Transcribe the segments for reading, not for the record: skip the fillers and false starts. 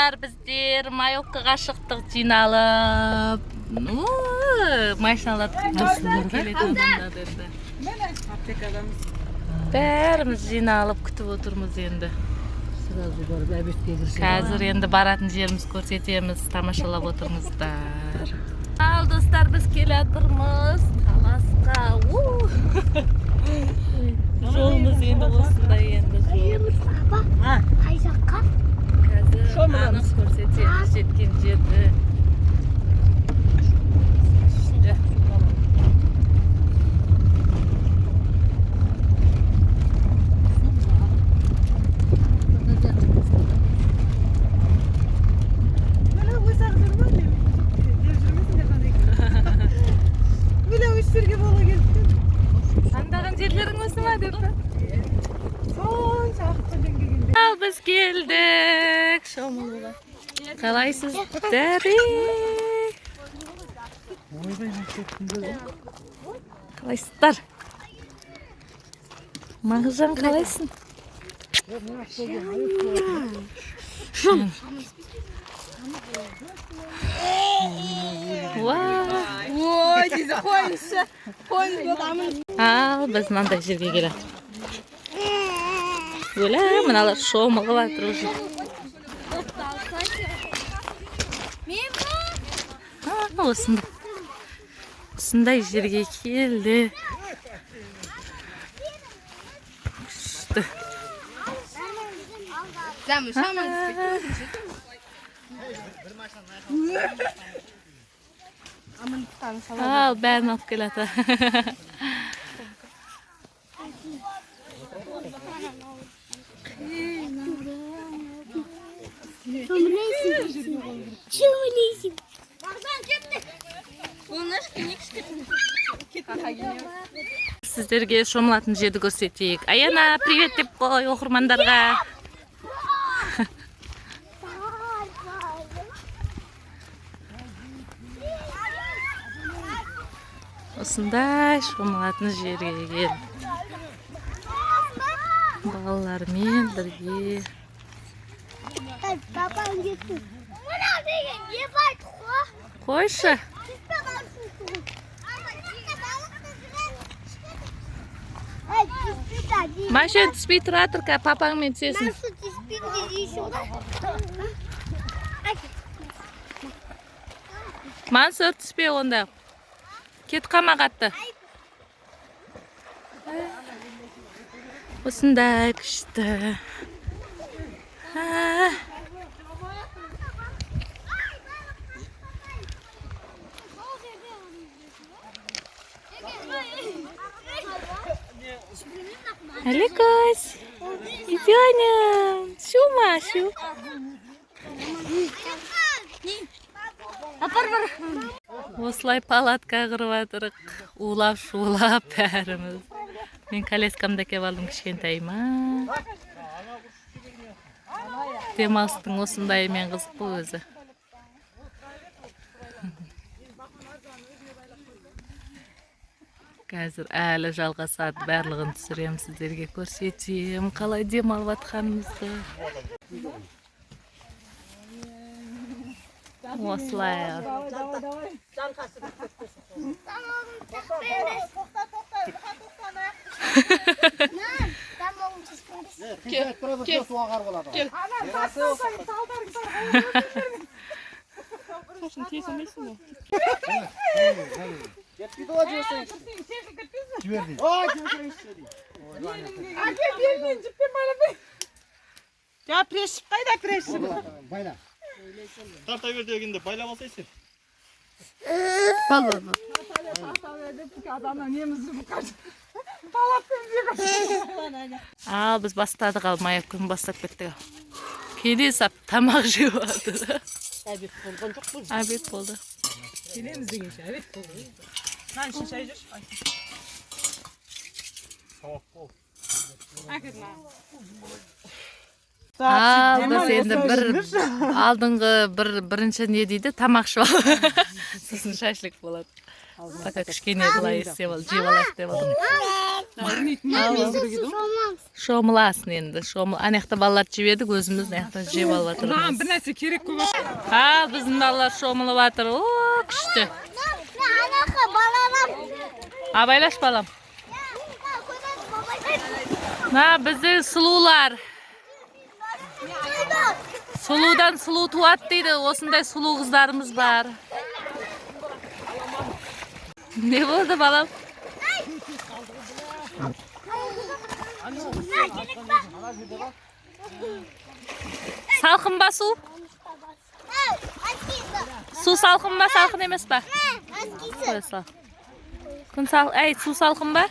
достар, біздер Майоккаға шықтық жиналып. Машиналар бәріміз жиналып күтіп отырмыз енді. Қазір енді баратын жеріміз көрсетеміз, тамашалап отырмыздар. Ал достар, біз келе жатырмыз Таласқа. Жолымыз енді осындай енді жол. Қазір анық көрсетеміз жеткен жерді. Андаған жерлерің осы ма деп пе? Ал біз келдік шомылуға. Қалайсыздар? Қалайсыздар? Мағжан қалайсың? Ой, дейді қойыншы. Ал біз мынандай жерге келеді. Өлә, мыналар шомылып жатыр уже. Осындай жерге келді. Күшті. Ал бәрін алып келеді. Сіздерге шомылатын жерді көрсетейік. Аяна, привет деп қой оқырмандарға. Осындай шомылатын жерге кел. Балалармен бірге. Қойшы. Машин түспей тұра тұрқа, папаңмен түсесің. Мансұр түспей онда. Кет қамағатты. Осындай күшті. Аликос, идёнем. Шу-машу. Осылай палатка құрып жатырық. Улап, шулап бәріміз. Мен колескамда кеп алдым кішкентайыма. Демалыстың осындай мен қызық бұл өзі. Қазір әлі жалғасады, барлығын түсірем сіздерге көрсетем. Қалай демалып атқанымызды. Осылай. Ya preşip kayda preşip. Bayla. Tarta ver degende bayla basaysan. Bal. Ал біз бастадық, ал Майокканы бастап кеттік. Келе сап тамақ жеп жатыр. Обед болған жоқ бұл. Обед болды. Келеміз дегенше обед болды. Lan şu şey dur. Tamam ol. Ал біз енді алдыңғы бірінші не дейді, тамақ ішіп ал. Сосын шашлык болады. Пока кішкене былай есе бол, жеп алайық деп отырмын. Шомыласын енді. Ана жақта балалар жеп едік, өзіміз ана жақта жеп алып жатырмыз. Bir нәрсе керек көп. Біздің балалар шомылып жатыр. О, күшті. Абайлаш балам. Біздің сұлулар. Сұлудан сұлу туады дейді. Осындай сұлу қыздарымыз бар. Ne болды балам? Салқын ба су? Су салқын ба, салқын емес па? Күн салқын, су салқын ба?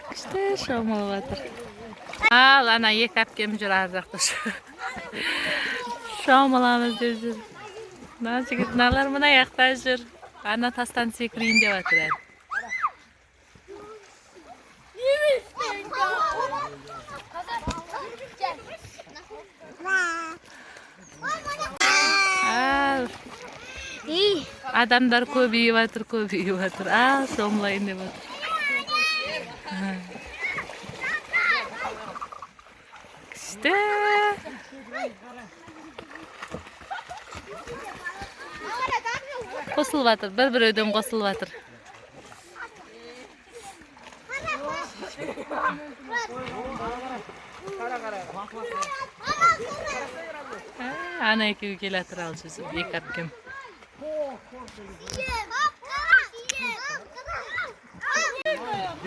Күшті шомылып жатыр. Ал, ана екі әпкем жүр ар жақта. Шомыламыз деп жүр. Жігітналар мына жақта жүр. Ана тастан секірейін деп жатыр әлі. Адамдар көбейіп жатыр. Шомылайын деп жатыр. Күшті. Қосылып жатыр, бір өйден қосылып жатыр. Ана екеуі келе жатыр ал жүзіп, екі әпкем.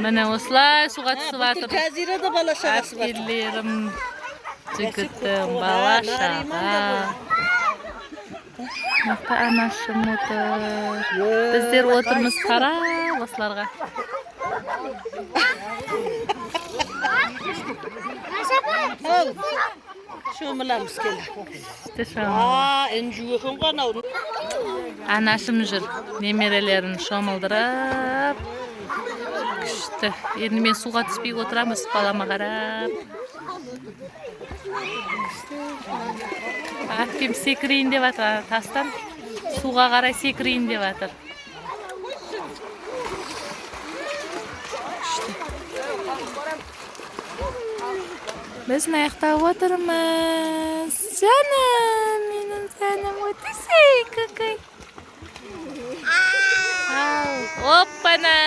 Міне осылай суға түсіп жатыр. Әпкелерім, жігітім, бала-шаға. Мақта анашым отыр. Біздер отырмыз қара осыларға. Шомыламыз келді. Анашым жүр. Немерелерін шомылдырып. Күшті. Енді мен суға түспей отырам, өсіп балама қарап. Әпкем секірейін деп жатыр, тастан суға қарай секірейін деп жатыр. Біз аяқта отырмыз. Жаным, менің жаным, өтесей, какай. Оппана.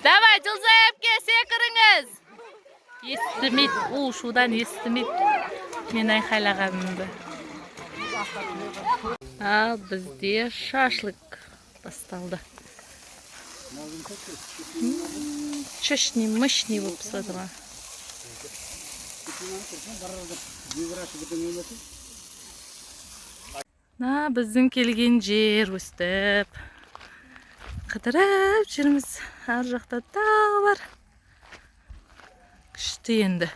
Давай, Жылзай әпке, секіріңіз. Естімейді, шудан естімейді. Мен айқайлағанымды. Ал бізде шашлык басталды. Чешни-мышни болып садыма. Біздің келген жер өстіп. Қыдырып жүрміз. Ар жақта тау бар. Күшті енді.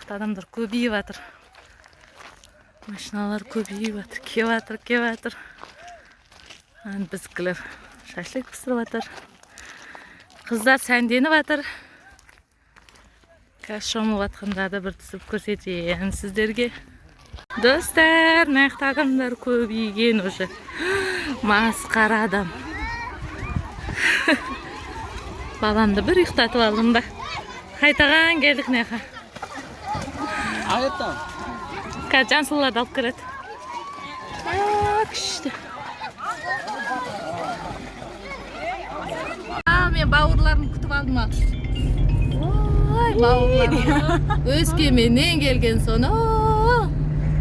Адамдар көбейіп жатыр. Машиналар көбейіп жатыр. Кеп жатыр. Біздікілер шашлык пісіріп жатыр. Қыздар сәнденіп жатыр. Қазір шомылып жатқандарды бір түсіп көрсетейін сіздерге. Достар, мына адамдар көбейген уже. Масқара адам. Баламды бір ұйықтатып алдым ба. Қайтаған келдік неға. Қазір жансылыларды алып көреді. Күшті. Мен бауырларым күтіп алдым. Ой, бауырларым. Өскеменнен келген соны.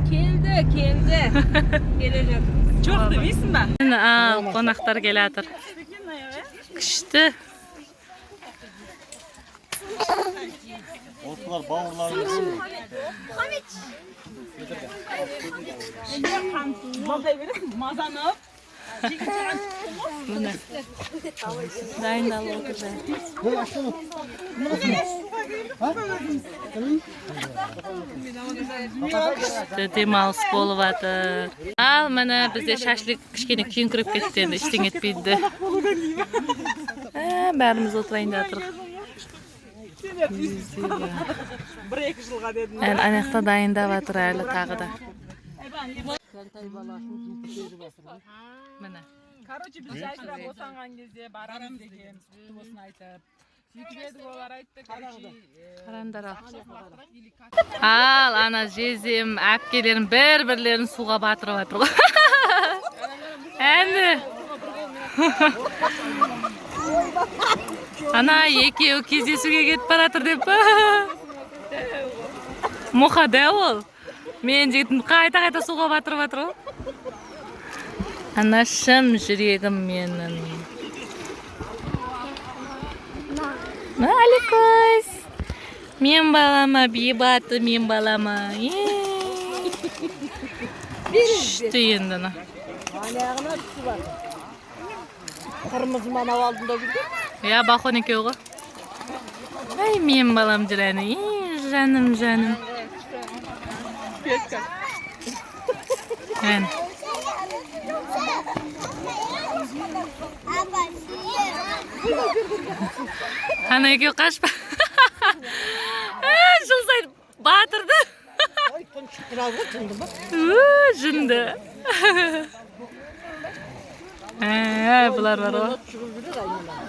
Келді. Келе жатыр. Жоқ демейсің ба? Қонақтар келе жатыр. Күшті. Осылар бауырларым. Мазай бересің, мазанып. Міне. Дайындалып отыр. Демалыс болып жатыр. Ал міне бізде шашлык кішкене күйіңкіріп кетті, енді іштен етпейді. Бәріміз отырайын деп жатыр. Бір-екі жылға дедім. Аяқта дайындап жатыр әлі тағы да. Kantay balasının tüpleri basırdı. Mana. Короче, biz aytırap otangan кезде baramız деген құтты болсын айтып. Сөйтіп едік олар айтты, короче, Qaranдар al. Al, ana jezim, әпкелерім бір-бірлерін суға батырып жатыр ғой. Әні. Ана екеуі кездесуге кетіп баратыр деп па. Мұқада ол. Мен жігітім қайта-қайта суға батырып жатыр ғой. Анашым, жүрегім менің. Аликөз. Мен балама, бейбаты мен балама. Шты енді. Аяғына түсі бар. Қырмызы манау алдында жүрді. Я бахон екеу ғой. Ай, мен балам жүрәні. Жаным, жаным. Ән. Ана екеу қашпа. Жылсайды батырды. Ойттан шыққыр алғы тұнды ба? Жынды. Бұлар бар ғой. Шығып жүрер айналар.